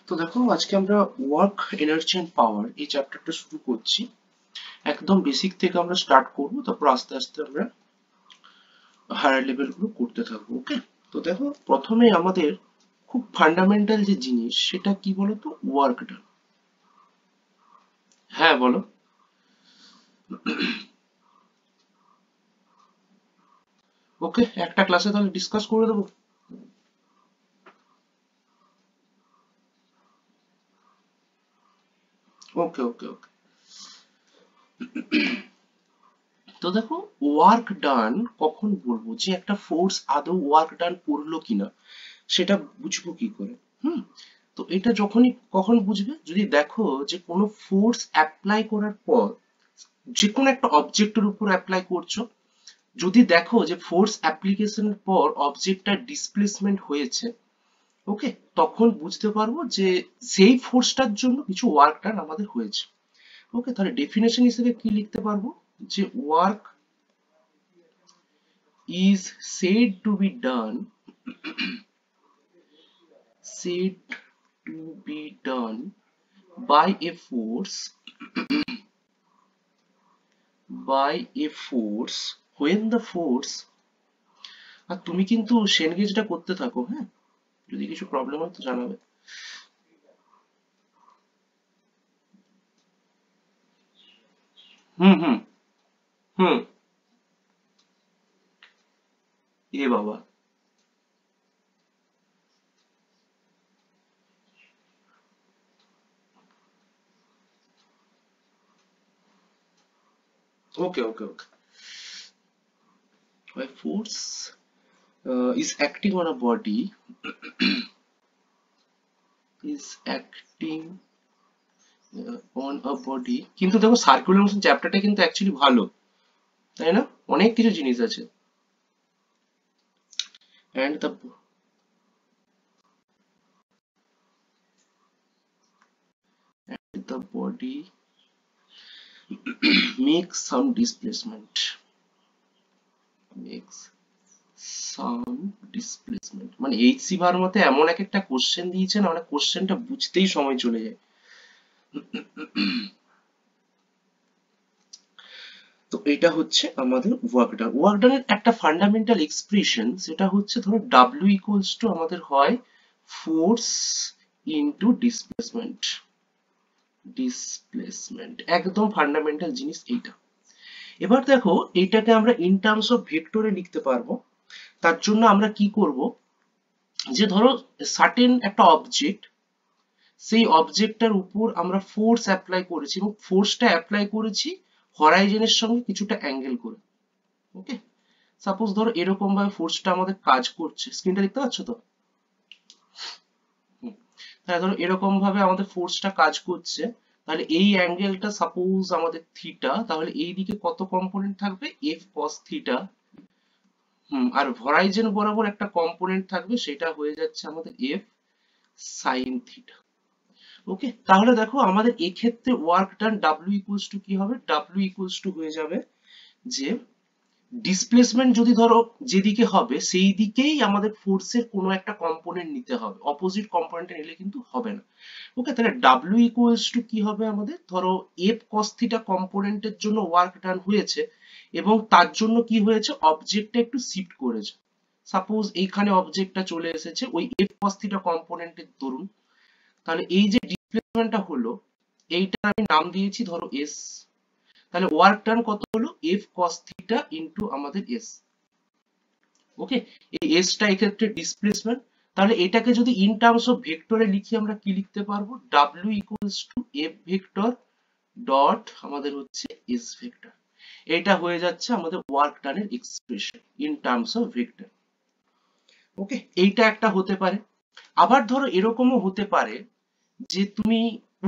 তো দেখো আজকে আমরা ওয়ার্ক এনার্জি এন্ড পাওয়ার এই চ্যাপ্টারটা শুরু করছি। একদম বেসিক থেকে আমরা স্টার্ট করব, তারপর আস্তে আস্তে আমরা হায়ার লেভেল গুলো করতে থাকবো। ওকে, তো দেখো প্রথমে আমাদের খুব ফান্ডামেন্টাল যে জিনিস সেটা কি বলতো, ওয়ার্ক ডান। হ্যাঁ বলো। ওকে, একটা ক্লাসে তাহলে ডিসকাস করে দেবো। ওকে ওকে ওকে। তো দেখো, ওয়ার্ক ডান কখন বলবো যে একটা ফোর্স আদৌ ওয়ার্ক ডান করলো কিনা, সেটা বুঝবো কি করে? হুম, তো এটা যখনই কখন বুঝবে, যদি দেখো যে কোনো ফোর্স অ্যাপ্লাই করার পর যে কোনো একটা অবজেক্টের উপর অ্যাপ্লাই করছো, যদি দেখো যে ফোর্স অ্যাপ্লিকেশনের পর অবজেক্টটা ডিসপ্লেসমেন্ট হয়েছে, ওকে, তখন বুঝতে পারবো যে সেই ফোর্সটার জন্য কিছু ওয়ার্ক ডান আমাদের হয়েছে। ওকে, তাহলে ডেফিনেশন হিসেবে কি লিখতে পারবো, যে work is said to be done, said to be done by a force, by a force when the force, আর তুমি কিন্তু সেনগেজটা করতে থাকো, হ্যাঁ, যদি কিছু প্রবলেম হয় তো জানাবে। হুম হুম হুম। এ বাবা। ওকে okay okay. By force is acting on a body, is acting on a body, কিন্তু দেখো সার্কুলার মোশন চ্যাপ্টারটা কিন্তু অ্যাকচুয়ালি ভালো, তাই না? অনেক কিছু জিনিস আছে। and the body makes some displacement, makes some displacement, মানে এইচসি বার মতে এমন এক একটা কোশ্চেন দিয়েছে না, মানে কোশ্চেনটা বুঝতেই সময় চলে যায়। তো এটা হচ্ছে আমাদের ওয়ার্ক ডান। ওয়ার্ক ডানের একটা ফান্ডামেন্টাল এক্সপ্রেশন, সেটা হচ্ছে ধরো ডাব্লিউ ইকুয়ালস টু আমাদের হয় ফোর্স ইনটু ডিসপ্লেসমেন্ট, ডিসপ্লেসমেন্ট একদম ফান্ডামেন্টাল জিনিস এইটা। এবার দেখো এইটাকে আমরা ইন টার্মস অফ ভেক্টরে লিখতে পারবো। তার জন্য আমরা কি করব, যে ধরো সার্টেন একটা অবজেক্ট, সেই অবজেক্টটার উপর আমরা ফোর্স অ্যাপ্লাই করেছি এবং ফোর্সটা অ্যাপ্লাই করেছি হরাইজনের সঙ্গে কিছুটা অ্যাঙ্গেল করে। ওকে, সাপোজ ধরো এরকম ভাবে ফোর্সটা আমাদের কাজ করছে, স্ক্রিনটা দেখতে পাচ্ছ তো? হুম। তাহলে ধরো এরকম ভাবে আমাদের ফোর্সটা কাজ করছে, তাহলে এই অ্যাঙ্গেলটা সাপোজ আমাদের থিটা, তাহলে এই দিকে কত কম্পোনেন্ট থাকবে, এফ কস থিটা। আর হরাইজন বরাবর একটা কম্পোনেন্ট থাকবে, সেটা হয়ে যাচ্ছে আমাদের এফ সাইন থিটা। ওকে, তাহলে দেখো আমাদের এক্ষেত্রে work done W equals two কি হবে, ডাব্লিউ ইকুয়ালস টু হয়ে যাবে যে ডিসপ্লেসমেন্ট যদি ধরো যেদিকে হবে সেই দিকেই আমাদের ফোর্সের কোনো একটা কম্পোনেন্ট নিতে হবে, অপোজিট কম্পোনেন্ট নিলে কিন্তু হবে না। ওকে, তাহলে ডাব্লিউ ইকুয়ালস টু কি হবে আমাদের, ধরো এফ কস থিটা কম্পোনেন্টের জন্য ওয়ার্ক ডান হয়েছে এবং তার জন্য কি হয়েছে, অবজেক্টটা একটু শিফট করেছে। সাপোজ এইখানে অবজেক্টটা চলে এসেছে ওই এফ কস থিটা কম্পোনেন্টের দরুন, তাহলে এই যে ডিসপ্লেসমেন্টটা হলো, এইটার আমি নাম দিয়েছি ধরো এস। তাহলে ওয়ার্ক ডান কত হলো, এফ কস থিটা ইনটু আমাদের এস। ওকে, এই এসটা এক্ষেত্রে ডিসপ্লেসমেন্ট। তাহলে এটাকে যদি ইন টার্মস অফ ভেক্টরে লিখি, আমরা কি লিখতে পারবো, W equals to F vector dot আমাদের হচ্ছে এস ভেক্টর। এটা হয়ে যাচ্ছে আমাদের ওয়ার্ক ডানের expression in terms of vector. Okay, এইটা একটা হতে পারে। আবার ধরো এরকমও হতে পারে যে তুমি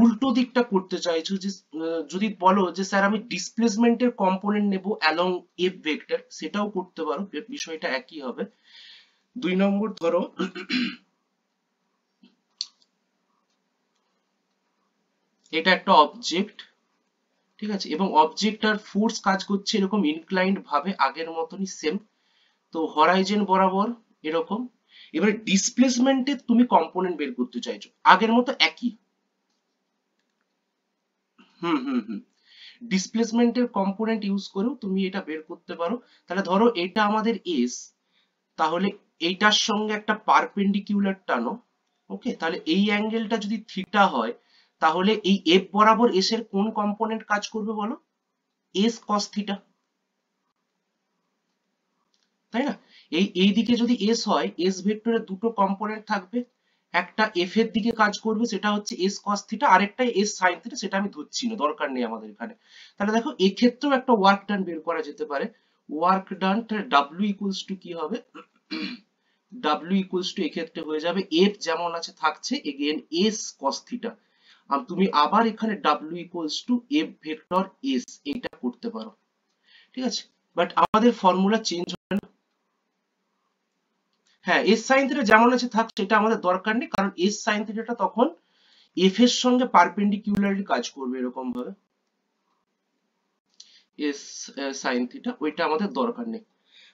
উল্টো দিকটা করতে চাইছো, যে যদি বলো যে স্যার আমি ডিসপ্লেসমেন্টের কম্পোনেন্ট নেব অ্যালং এফ ভেক্টর, সেটাও করতে পারো, বিষয়টা একই হবে। 2 নম্বর ধরো এটা একটা অবজেক্ট, ঠিক আছে, এবং অবজেক্ট আর ফোর্স কাজ করছে এরকম ইনক্লাইন্ড ভাবে আগের মতনই সেম, তো হরাইজন বরাবর এরকম, এবারে ডিসপ্লেসমেন্টে তুমি কম্পোনেন্ট বের করতে চাইছো, আগের মতো একই। ডিসপ্লেসমেন্টের কম্পোনেন্ট ইউজ করেও তুমি এটা বের করতে পারো। তাহলে ধরো এটা আমাদের এস, তাহলে এইটার সঙ্গে একটা পারপেন্ডিকুলার টানো, ওকে, তাহলে এই অ্যাঙ্গেলটা যদি থিটা হয়, তাহলে এই এফ বরাবর এস এর কোন কম্পোনেন্ট কাজ করবে বলো? এস কস থিটা, তাই না? এই দিকে যদি এস হয়, এস ভেক্টরের দুটো কম্পোনেন্ট থাকবে, একটা এফ এর দিকে কাজ করবে সেটা হচ্ছে এস কস থিটা, আরেকটা এস সাইন থিটা, সেটা আমি ধরছি না, দরকার নেই আমাদের এখানে। তাহলে দেখো এক্ষেত্রেও একটা ওয়ার্ক ডান বের করা যেতে পারে। Work done W equals two কি হবে? ডাব্লিউ ইকুয়ালস টু এক্ষেত্রে হয়ে যাবে এফ যেমন আছে থাকছে এগেন এস কস থিটা, আর তুমি আবার এখানে W equals to F vector S এইটা করতে পারো, ঠিক আছে? বাট আমাদের ফর্মুলা চেঞ্জ হবে না। হ্যাঁ, এস সাইন থিটা যেমন আছে থাক, সেটা আমাদের দরকার নেই, কারণ এস সাইন থিটাটা তখন এফ এর সঙ্গে পারপেন্ডিকুলারলি কাজ করবে এরকম ভাবে, এস সাইন থিটা, ওইটা আমাদের দরকার নেই।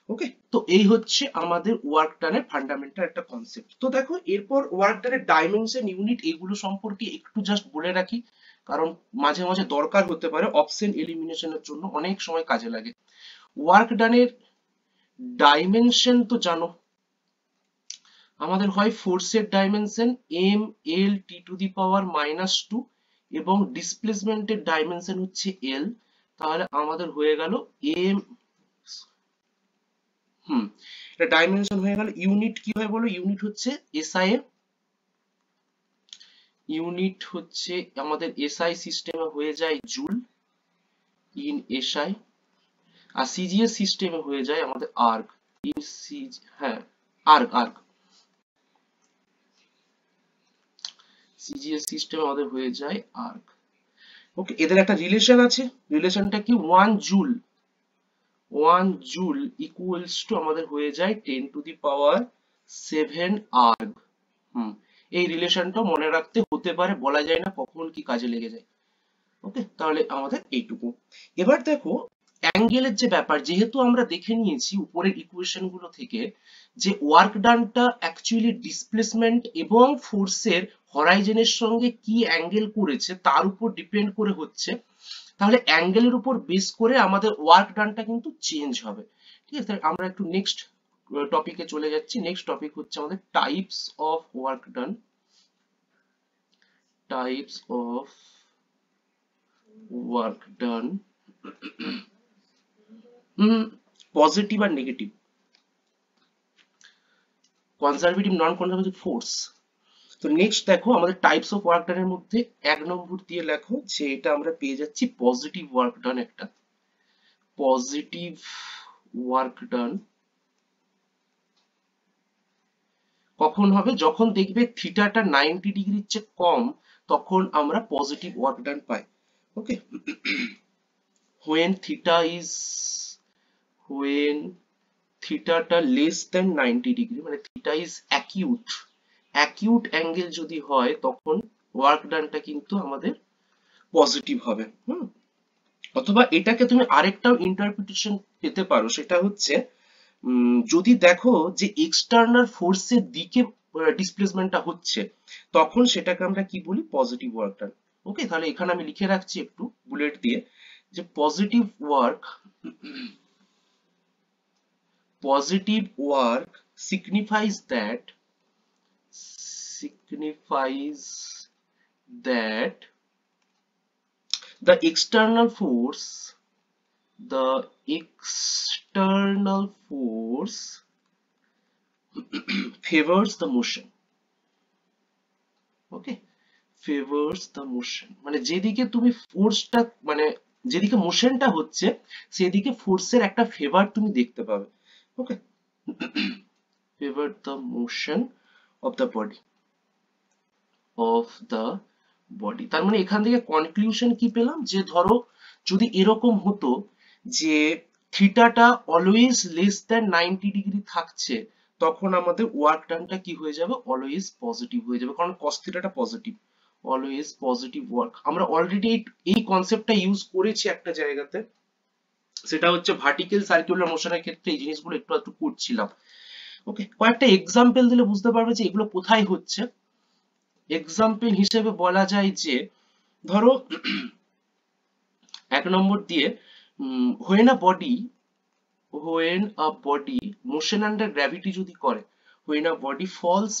ওকে, তো এই হচ্ছে আমাদের ওয়ার্ক ডানের ফান্ডামেন্টাল একটা কনসেপ্ট। তো দেখো এরপর ওয়ার্ক ডানের ডাইমেনশন, ইউনিট, এগুলো সম্পর্কে একটু জাস্ট বলে রাখি, কারণ মাঝে মাঝে দরকার হতে পারে অপশন এলিমিনেশনের জন্য, অনেক সময় কাজে লাগে। ওয়ার্ক ডানের ডাইমেনশন তো জানো, আমাদের হয় ফোর্সের dimension M L T to the power -2 এবং ডিসপ্লেসমেন্টের ডাইমেনশন হচ্ছে এল, তাহলে আমাদের হয়ে গেল এম, এটা ডাইমেনশন হয়ে গেল। ইউনিট কি হয় বলো? ইউনিট হচ্ছে এসআই এর, ইউনিট হচ্ছে আমাদের এসআই সিস্টেমে হয়ে যায় জুল ইন এসআই, আর সিজিএস সিস্টেমে হয়ে যায় আমাদের আর্গ ইন সিজি, হ্যাঁ আর্গ সিজিএস সিস্টেমে আমাদের হয়ে যায় আর্গ। ওকে, এদের একটা রিলেশন আছে, রিলেশনটা কি? 1 জুল ইকুয়ালস টু আমাদের হয়ে যায় 10 টু দি পাওয়ার 7 আর্গ। এই রিলেশনটা মনে রাখতে হতে পারে, বলা যায় না কখন কি কাজে লেগে যায়। ওকে, তাহলে আমাদের এইটুকু। এবার দেখো অ্যাঙ্গেলের যে ব্যাপার, যেহেতু আমরা দেখে নিয়েছি উপরের ইকুয়েশন গুলো থেকে যে ওয়ার্ক ডানটা অ্যাকচুয়ালি ডিসপ্লেসমেন্ট এবং ফোর্সের হরাইজনের সঙ্গে কি অ্যাঙ্গেল করেছে তার উপর ডিপেন্ড করে হচ্ছে, তাহলে অ্যাঙ্গেলের উপর বেস করে আমাদের ওয়ার্ক ডানটা কিন্তু চেঞ্জ হবে। ঠিক আছে, তাহলে আমরা একটু নেক্সট টপিকে চলে যাচ্ছি। নেক্সট টপিক হচ্ছে আমাদের types of work done, types of work done, positive আর negative, conservative, non conservative force. তো নেক্সট দেখো আমাদের টাইপস অফ ওয়ার্ক ডানের মধ্যে 1 নম্বর দিয়ে লেখো যে এটা আমরা পেয়ে যাচ্ছি পজিটিভ ওয়ার্ক ডান। একটা পজিটিভ ওয়ার্ক ডান কখন হবে? যখন দেখবে থিটাটা 90 ডিগ্রির চেয়ে কম, তখন আমরা পজিটিভ ওয়ার্ক ডান পাই। Okay, when theta is, when থিটাটা লেস দেন 90 ডিগ্রি, মানে theta is acute, acute angle যদি হয় তখন ওয়ার্ক ডানটা কিন্তু আমাদের পজিটিভ হবে। অথবা এটাকে তুমি আরেকটাও ইন্টারপ্রিটেশন পেতে পারো, সেটা হচ্ছে যদি দেখো যে এক্সটার্নাল ফোর্সের দিকে ডিসপ্লেসমেন্টটা হচ্ছে, তখন সেটাকে আমরা কি বলি? পজিটিভ ওয়ার্ক ডান। ওকে, তাহলে এখানে আমি লিখে রাখছি একটু বুলেট দিয়ে যে positive work, positive work signifies that the external force favors the motion. Okay, favors the motion, মানে যেদিকে তুমি ফোর্সটা, মানে যেদিকে মোশনটা হচ্ছে সেদিকে ফোর্সের একটা ফেভার তুমি দেখতে পাবে। ওকে, favor the motion of the body, তার মানে এখান থেকে কনক্লুশন কি পেলাম? যে ধরো যদি এরকম হতো যে থিটাটা অলওয়েজ লেস দ্যান 90 ডিগ্রি থাকছে, তখন আমাদের ওয়ার্ক ডানটা কি হয়ে যাবে? অলওয়েজ পজিটিভ হয়ে যাবে, কারণ কস থিটাটা পজিটিভ, অলওয়েজ পজিটিভ ওয়ার্ক। আমরা অলরেডি এই কনসেপ্টটা ইউজ করেছি একটা জায়গাতে, সেটা হচ্ছে ভার্টিক্যাল সার্কুলার মোশনের ক্ষেত্রে এই জিনিসগুলো একটু একটু করছিলাম। ওকে, কয়েকটা এক্সাম্পল দিলে বুঝতে পারবে যে এগুলো কোথায় হচ্ছে। এক্সাম্পল হিসেবে বলা যায় যে ধরো 1 নম্বর দিয়ে when a body motion under gravity যদি করে, when a body falls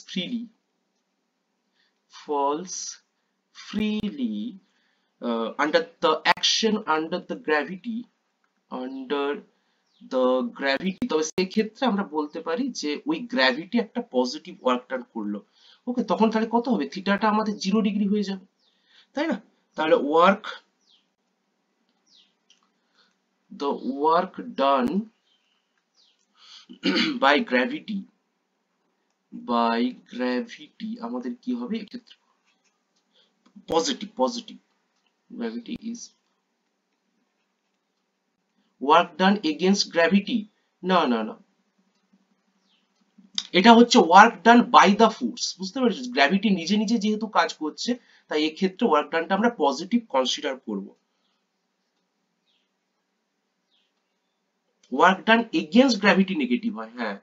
freely under the action under the gravity, তবে সেক্ষেত্রে আমরা বলতে পারি যে ওই গ্র্যাভিটি একটা পজিটিভ ওয়ার্ক ডান করলো। ওকে, তখন তাহলে কত হবে, থিটাটা আমাদের 0 ডিগ্রি হয়ে যাবে, তাই না? তাহলে the work done by gravity আমাদের কি হবে এক্ষেত্রে, positive gravity is work done against gravity, না, এটা হচ্ছে work done by the force, বুঝতে পারছিস? গ্র্যাভিটি নিজে নিজে যেহেতু কাজ করছে, তাই এক্ষেত্রে ওয়ার্ক ডানটা আমরা পজিটিভ কনসিডার করব। Work done against gravity negative হয়, হ্যাঁ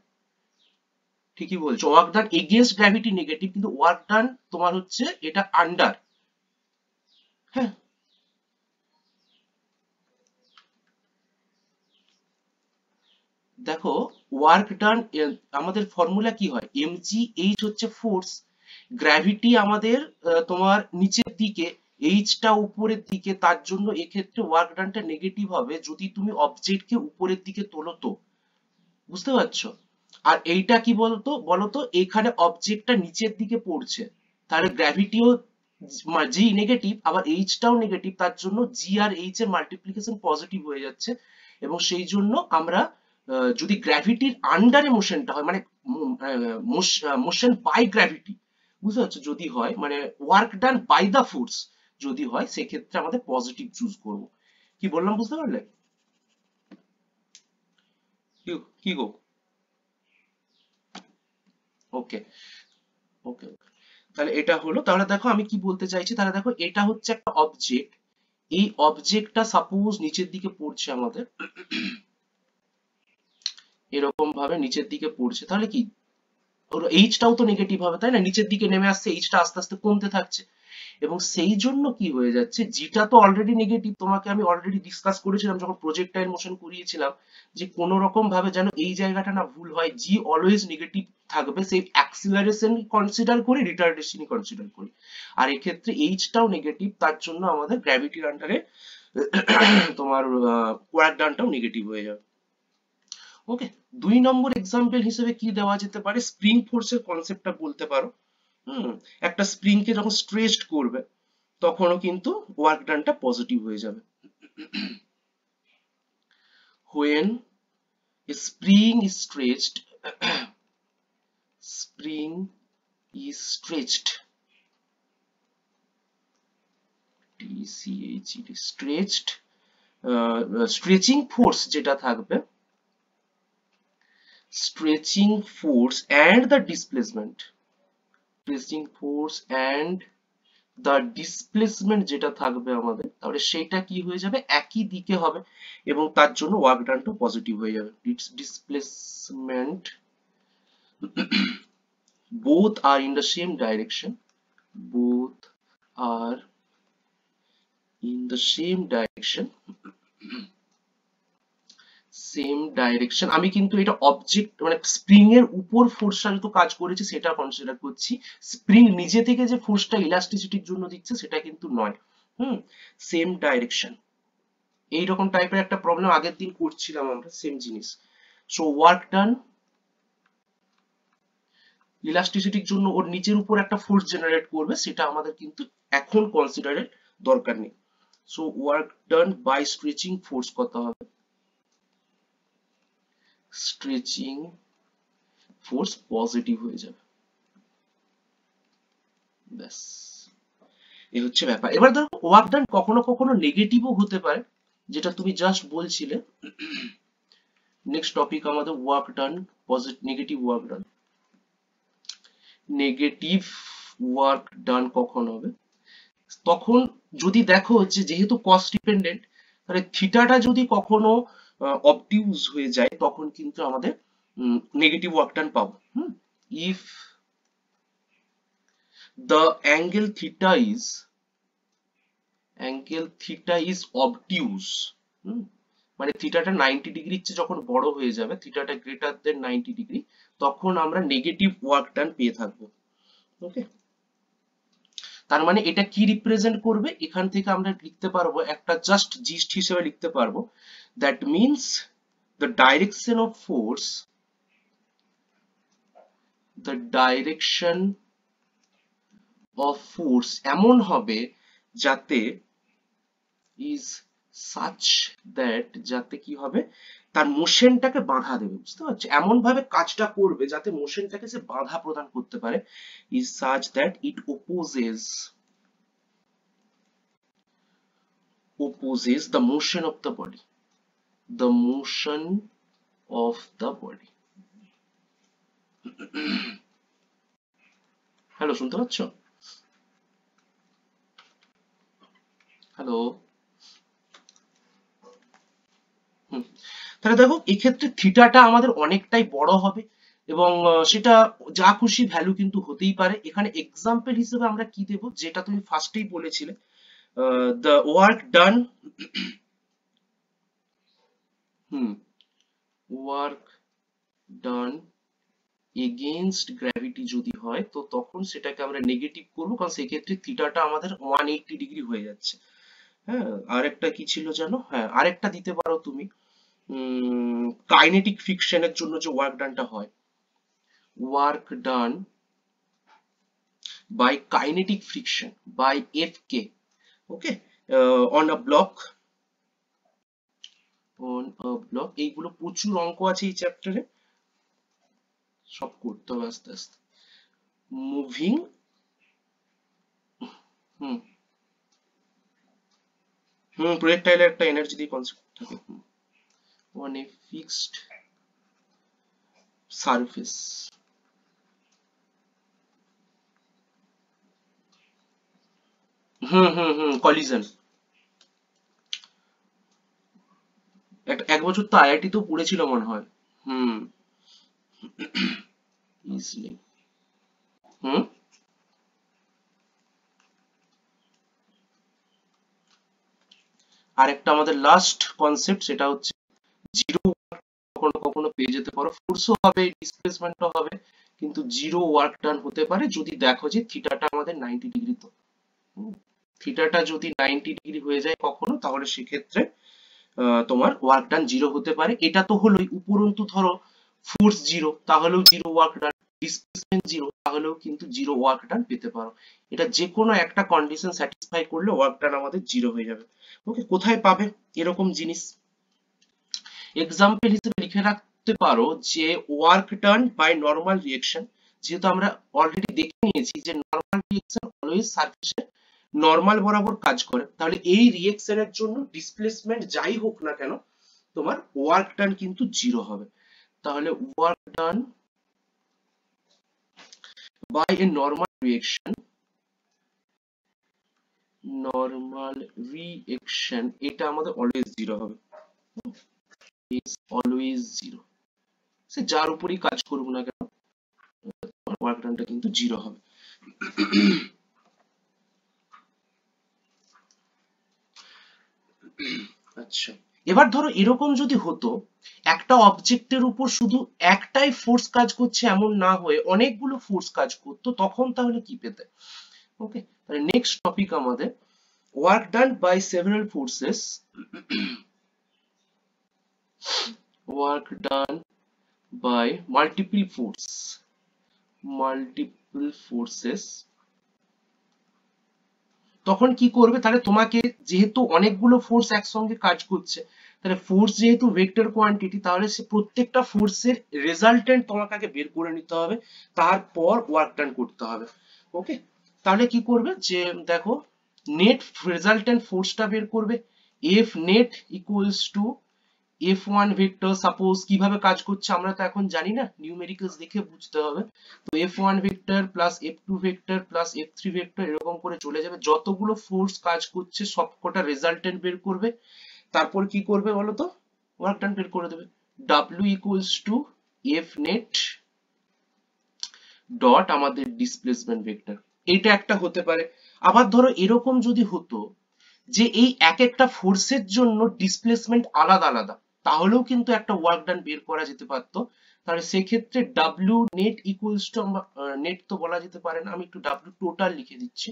ঠিকই বলছো, work done against gravity negative, কিন্তু ওয়ার্ক ডান তোমার হচ্ছে এটা আন্ডার, হ্যাঁ দেখো ওয়ার্ক ডান আমাদের ফর্মুলা কি হয়, mgh হচ্ছে ফোর্স, গ্র্যাভিটি আমাদের তোমার নিচের দিকে, এইচটা উপরের দিকে, তার জন্য এক্ষেত্রে ওয়ার্ক ডানটা নেগেটিভ হবে যদি তুমি অবজেক্টকে উপরের দিকে তোলো তো, বুঝতে পারছো? আর এইটা কি বলতো এখানে অবজেক্টটা নিচের দিকে পড়ছে, তাহলে গ্র্যাভিটিও জি নেগেটিভ, আবার এইচটাও নেগেটিভ, তার জন্য জি আর এইচ এর মাল্টিপ্লিকেশন পজিটিভ হয়ে যাচ্ছে, এবং সেই জন্য আমরা যদি গ্র্যাভিটির আন্ডারে মোশনটা হয়, মানে মোশন বাই গ্র্যাভিটি, বুঝতে পারছো, যদি হয় মানে work done by the force যদি হয়, সেক্ষেত্রে আমাদের পজিটিভ চুজ করব। কি বললাম বুঝতে পারলে? কি গো? ওকে ওকে, তাহলে এটা হলো, তাহলে দেখো আমি কি বলতে চাইছি, তাহলে দেখো এটা হচ্ছে একটা অবজেক্ট, এই অবজেক্টটা সাপোজ নিচের দিকে পড়ছে আমাদের, এরকম ভাবে নিচের দিকে পড়ছে, তাহলে কি ওর এইচটাও তো নেগেটিভ হবে, তাই না? নিচের দিকে নেমে আসছে, এইচটা আস্তে আস্তে কমতে থাকছে, এবং সেই জন্য কি হয়ে যাচ্ছে, জিটা তো অলরেডি নেগেটিভ, তোমাকে আমি অলরেডি ডিসকাস করেছিলাম যখন প্রজেক্টাইল মোশন করিয়েছিলাম, যে কোনো রকম ভাবে যেন এই জায়গাটা না ভুল হয়, জি অলওয়েজ নেগেটিভ থাকবে, সেই অ্যাক্সিলারেশন কনসিডার করি, রিটার্ডেশন কনসিডার করি, আর এক্ষেত্রে এইচটাও নেগেটিভ, তার জন্য আমাদের গ্র্যাভিটির আন্ডারে তোমার ওয়ার্ক ডানটাও নেগেটিভ হয়ে যাবে। ওকে, 2 নম্বর এক্সাম্পল হিসেবে কি দেওয়া যেতে পারে, স্প্রিং ফোর্সের কনসেপ্টটা বলতে পারো। একটা স্প্রিং কে যখন স্ট্রেচড করবে, তখনও কিন্তু ওয়ার্ক ডানটা পজিটিভ হয়ে যাবে। when a spring is stretched stretched stretching force যেটা থাকবে, stretching force and the displacement যেটা থাকবে আমাদের, তাহলে সেটা কি হয়ে যাবে, একই দিকে হবে, এবং তার জন্য ওয়ার্ক ডানটা পজিটিভ হয়ে যাবে। Displacement both are in the same direction both are in the same direction আমি কিন্তু এটা অবজেক্ট মানে স্প্রিং এর উপর ফোর্সটা যেহেতু কাজ করেছে সেটা কনসিডার করছি, স্প্রিং নিজে থেকে যে ফোর্সটা ইলাস্টিসিটির জন্য দিচ্ছে সেটা কিন্তু নয়। সেম ডাইরেকশন, এইরকম টাইপের একটা প্রবলেম আগের দিন করছিলাম আমরা, সেম জিনিস। সো ওয়ার্ক ডান ইলাস্টিসিটির জন্য ওর নিচের উপর একটা ফোর্স জেনারেট করবে, সেটা আমাদের কিন্তু এখন কনসিডারের দরকার নেই। So work done by stretching force কত হবে, স্ট্রেচিং ফোর্স পজিটিভ হয়ে যাবে, ব্যাস এই হচ্ছে ব্যাপার। এবার ধরো ওয়ার্ক ডান কখনো কখনো নেগেটিভও হতে পারে, যেটা তুমি জাস্ট বলছিলে। নেক্সট টপিক আমাদের ওয়ার্ক ডান negative work done. Negative work done কখন হবে, তখন যদি দেখো যে যেহেতু কস্ট ডিপেন্ডেন্ট, তাহলে থিটাটা যদি কখনো অবটিউজ হয়ে যায়, তখন কিন্তু আমাদের নেগেটিভ ওয়ার্ক ডান পাবো। If the angle theta is obtuse, মানে থিটাটা 90 ডিগ্রির চেয়ে যখন বড় হয়ে যাবে, থিটাটা গ্রেটার দেন 90 ডিগ্রি, তখন আমরা নেগেটিভ ওয়ার্ক ডান পেয়ে থাকবো। ওকে, তার মানে এটা কি রিপ্রেজেন্ট করবে, এখান থেকে আমরা লিখতে পারবো একটা জাস্ট জিস্ট হিসেবে লিখতে পারবো, that means the direction of force এমন হবে যাতে is such that, যাতে কি হবে, তার মোশনটাকে বাধা দেবে, বুঝতে পারছো, এমন ভাবে কাজটা করবে যাতে মোশনটাকে সে বাধা প্রদান করতে পারে, is such that it opposes the motion of the body, hello, শুনতে পাচ্ছ? হ্যালো, তাহলে দেখো এক্ষেত্রে থিটাটা আমাদের অনেকটাই বড় হবে এবং সেটা যা খুশি ভ্যালু কিন্তু হতেই পারে। এখানে এক্সাম্পল হিসেবে আমরা কি দেব, যেটা তুমি ফার্স্টেই বলেছিলে, the work done against gravity যদি হয়, তো তখন সেটাকে আমরা নেগেটিভ করবো, কারণ সেক্ষেত্রে থিটাটা আমাদের 180 ডিগ্রি হয়ে যাচ্ছে। হ্যাঁ, আরেকটা কি ছিল জানো, হ্যাঁ আরেকটা দিতে পারো তুমি, কাইনেটিক ফ্রিকশনের জন্য যে ওয়ার্ক ডানটা হয়, work done by kinetic friction by Fk, okay, on a block, এইগুলো প্রচুর অঙ্ক আছে এই চ্যাপ্টারে, সব করতে হবে আস্তে আস্তে। মুভিং প্রজেক্টাইলের একটা এনার্জি দিয়ে কনসেপ্ট থাকে, on a fixed surface, collision. এক বছর তো আইআইটি তেও পড়েছিল মনে হয়। ইজিলি আরেকটা আমাদের লাস্ট কনসেপ্ট, সেটা হচ্ছে জিরো ওয়ার্ক কখনো কখনো পেয়ে যেতে পারো, ফোর্সও হবে, ডিসপ্লেসমেন্টও হবে, কিন্তু জিরো ওয়ার্ক ডান হতে পারে যদি দেখো যে থিটাটা আমাদের 90 ডিগ্রি, তো থিটাটা যদি 90 ডিগ্রি হয়ে যায় কখনো, তাহলে সেক্ষেত্রে তোমার ওয়ার্ক ডান জিরো হতে পারে। এটা তো হলোই, উপরন্তু ধরো ফোর্স জিরো, তাহলেও zero work done, displacement zero, তাহলেও কিন্তু জিরো ওয়ার্ক ডান পেতে পারো। এটা যে কোনো একটা কন্ডিশন স্যাটিসফাই করলে ওয়ার্ক ডান আমাদের জিরো হয়ে যাবে। ওকে, কোথায় পাবে এরকম জিনিস, এক্সাম্পল হিসেবে লিখে রাখতে পারো যে work done by normal reaction, যেহেতু আমরা অলরেডি দেখে নিয়েছি যে নরমাল রিঅ্যাকশন অলওয়েজ সারফেসে নরমাল বরাবর কাজ করে, তাহলে এই রিঅ্যাকশনের জন্য ডিসপ্লেসমেন্ট যাই হোক না কেন, তোমার ওয়ার্ক ডান কিন্তু জিরো হবে। তাহলে work done by a normal reaction, এটা আমাদের অলওয়েজ জিরো হবে, is always zero, সে যার উপরই কাজ করুক না কেন ওয়ার্ক ডানটা কিন্তু জিরো হবে। আচ্ছা, এবার ধরো এরকম যদি হতো, একটা অবজেক্টের উপর শুধু একটাই ফোর্স কাজ করছে এমন না হয়ে অনেকগুলো ফোর্স কাজ করতো, তখন তাহলে কি পেতে? ওকে, তাহলে নেক্সট টপিক আমাদের work done by several forces, work done by multiple forces. তখন কি করবে, তাহলে তোমাকে যেহেতু অনেকগুলো ফোর্স একসঙ্গে কাজ করছে, তাহলে ফোর্স যেহেতু ভেক্টর কোয়ান্টিটি, তাহলে সে প্রত্যেকটা ফোর্সের রেজাল্টেন্ট তোমাকে আগে বের করে নিতে হবে, তারপর ওয়ার্ক ডান করতে হবে। ওকে, তাহলে কি করবে, যে দেখো নেট রেজাল্টেন্ট ফোর্সটা বের করবে, F net equals to F1 vector, suppose কিভাবে কাজ করছে আমরা তো এখন জানি না, নিউমেরিক্যালস দেখে বুঝতে হবে, তো F1 vector plus F2 vector plus F3 vector এরকম করে চলে যাবে, যতগুলো ফোর্স কাজ করছে সবকটা রেজাল্টেন্ট বের করবে, তারপর কি করবে বলো তো, ওয়ার্ক ডান বের করে দেবে, W equals to F net dot আমাদের ডিসপ্লেসমেন্ট ভেক্টর। এটা একটা হতে পারে। আবার ধরো এরকম যদি হতো যে এই এক একটা ফোর্সের জন্য ডিসপ্লেসমেন্ট আলাদা আলাদা, তাহলেও কিন্তু একটা ওয়ার্ক ডান বের করা যেতে পারতো। তাহলে সেক্ষেত্রে W net equals to, net তো বলা যেতে পারে না, আমি একটু ডাব্লিউ টোটাল লিখে দিচ্ছি,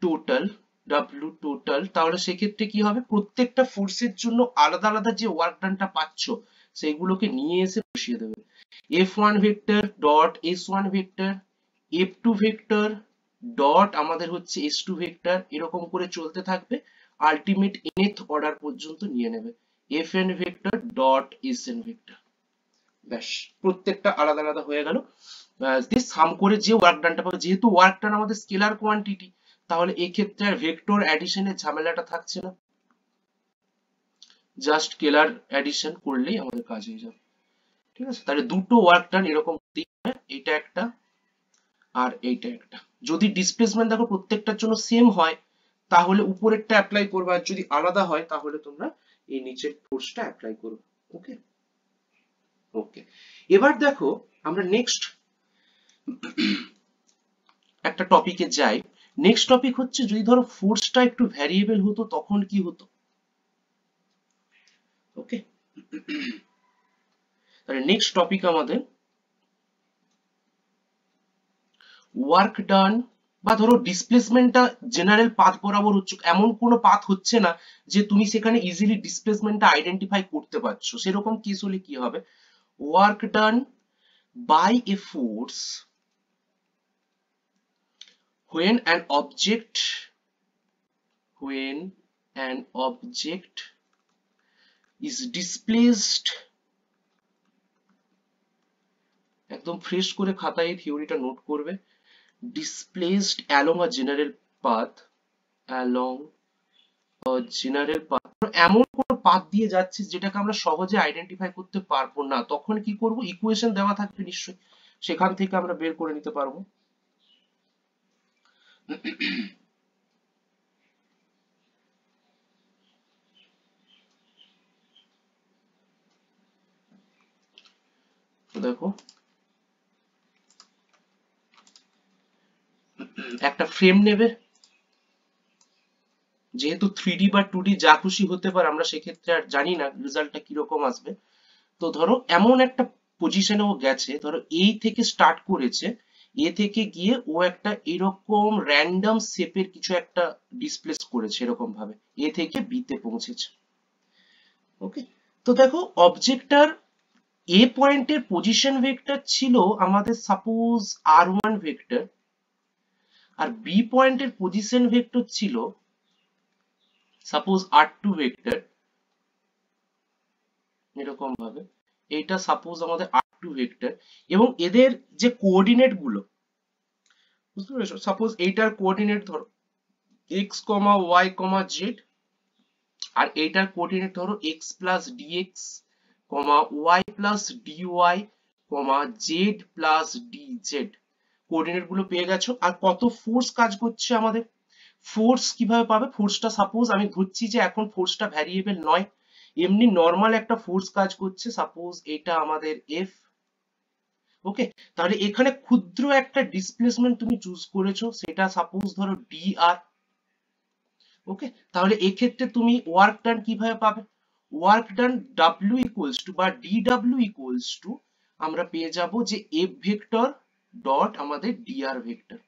টোটাল, ডাব্লিউ টোটাল। তাহলে সেক্ষেত্রে কি হবে, প্রত্যেকটা ফোর্সের জন্য আলাদা আলাদা যে ওয়ার্ক ডানটা পাচ্ছ সেগুলোকে নিয়ে এসে বসিয়ে দেবে। F1 vector dot S1 vector, F2 vector dot আমাদের হচ্ছে S2 ভেক্টর, এরকম করে চলতে থাকবে, আলটিমেট nth অর্ডার পর্যন্ত নিয়ে নেবে। Fn vector dot Sn vector, ব্যাস প্রত্যেকটা আলাদা আলাদা হয়ে গেল। দিয়ে সাম করে যে ওয়ার্ক ডানটা পাবে, যেহেতু ওয়ার্ক ডান আমাদের স্কেলার কোয়ান্টিটি, তাহলে এক্ষেত্রে আর ভেক্টর অ্যাডিশনের ঝামেলাটা থাকছে না, জাস্ট স্কেলার অ্যাডিশন করলেই আমাদের কাজ হয়ে যাবে। ঠিক আছে, তাহলে দুটো ওয়ার্ক ডান এরকম এইটা একটা আর এইটা একটা। যদি ডিসপ্লেসমেন্ট দেখো প্রত্যেকটার জন্য সেম হয় তাহলে উপরেরটা অ্যাপ্লাই করবে, আর যদি আলাদা হয় তাহলে তোমরা এই নিচের ফোর্সটা অ্যাপ্লাই করবে। ওকে ওকে, এবার দেখো আমরা নেক্সট একটা টপিকে যাই। নেক্সট টপিক হচ্ছে, যদি ধরো ফোর্সটা একটু ভ্যারিয়েবল হতো তখন কি হতো। ওকে, তাহলে নেক্সট টপিক আমাদের ওয়ার্ক ডান, বা ধরো ডিসপ্লেসমেন্টটা জেনারেল পাথ বরাবর হচ্ছে, এমন কোনো পাথ হচ্ছে না যে তুমি সেখানে ইজিলি ডিসপ্লেসমেন্টটা আইডেন্টিফাই করতে পারছো, সেরকম কেস হলে কি হবে, work done by a force when an object is displaced, একদম ফ্রেশ করে খাতায় এই থিওরিটা নোট করবে, displaced along a general path, along a general path, এমন কোন পাথ দিয়ে যাচ্ছে যেটাকে আমরা সহজে আইডেন্টিফাই করতে পারবো না, তখন কি করব, ইকুয়েশন দেওয়া থাকবে নিশ্চয়ই, সেখান থেকে আমরা বের করে নিতে পারবো। তো দেখো একটা ফ্রেম নেবে, যেহেতু 3D বা 2D যা খুশি হতে পারে, আমরা সেক্ষেত্রে আর জানি না রেজাল্টটা কিরকম আসবে। তো ধরো এমন একটা পজিশনে ও গেছে, ধরো এই থেকে স্টার্ট করেছে, এ থেকে গিয়ে ও একটা এরকম র্যান্ডম শেপের কিছু একটা ডিসপ্লেস করেছে, এরকম ভাবে এ থেকে বি তে পৌঁছেছে। ওকে, তো দেখো অবজেক্টটার এ পয়েন্টের পজিশন ভেক্টর ছিল আমাদের সাপোজ r1 ভেক্টর, আর বি পয়েন্টের পজিশন ভেক্টর ছিল সাপোজ r2 ভেক্টর, এরকম ভাবে এইটা সাপোজ আমাদের r2 ভেক্টর, এবং এদের যে কোঅর্ডিনেট গুলো, বুঝতে পেরেছো, সাপোজ এইটার কোঅর্ডিনেট ধরো x, y, z, আর এইটার কোঅর্ডিনেট ধরো x plus dx, y plus dy, z plus dz। Coordinate গুলো পেয়ে গেছো, আর কত ফোর্স কাজ করছে আমাদের। ফোর্স কিভাবে পাবে, ফোর্সটা সাপোজ আমি ধরছি যে এখন ফোর্সটা ভ্যারিয়েবল নয়, এমনি নর্মাল একটা ফোর্স কাজ করছে, সাপোজ এটা আমাদের F। ওকে, তাহলে এখানে ক্ষুদ্র একটা ডিসপ্লেসমেন্ট তুমি চুজ করেছো, সেটা সাপোজ ধরো dr। ওকে, তাহলে এক্ষেত্রে তুমি ওয়ার্ক ডান কিভাবে পাবে, work done w equals to বা dw ইকুয়ালস টু আমরা পেয়ে যাব যে f ভেক্টর ডট আমাদের dr ভেক্টর।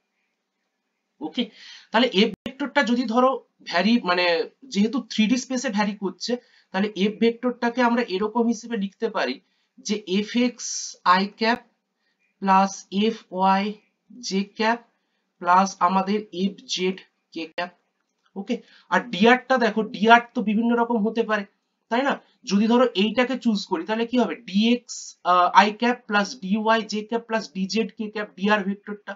ওকে, তাহলে f ভেক্টরটা যদি ধরো ভ্যারি মানে যেহেতু 3D স্পেসে ভ্যারি করছে, তাহলে f ভেক্টরটাকে আমরা এরকম হিসেবে লিখতে পারি যে fx i cap plus fy j cap plus আমাদের fz k ক্যাপ। ওকে, আর dr দেখো, dr তো বিভিন্ন রকম হতে পারে, তাই না, যদি ধরো এইটাকে চুজ করি তাহলে কি হবে, dx i cap plus dy j cap plus dz k cap, dr ভেক্টরটা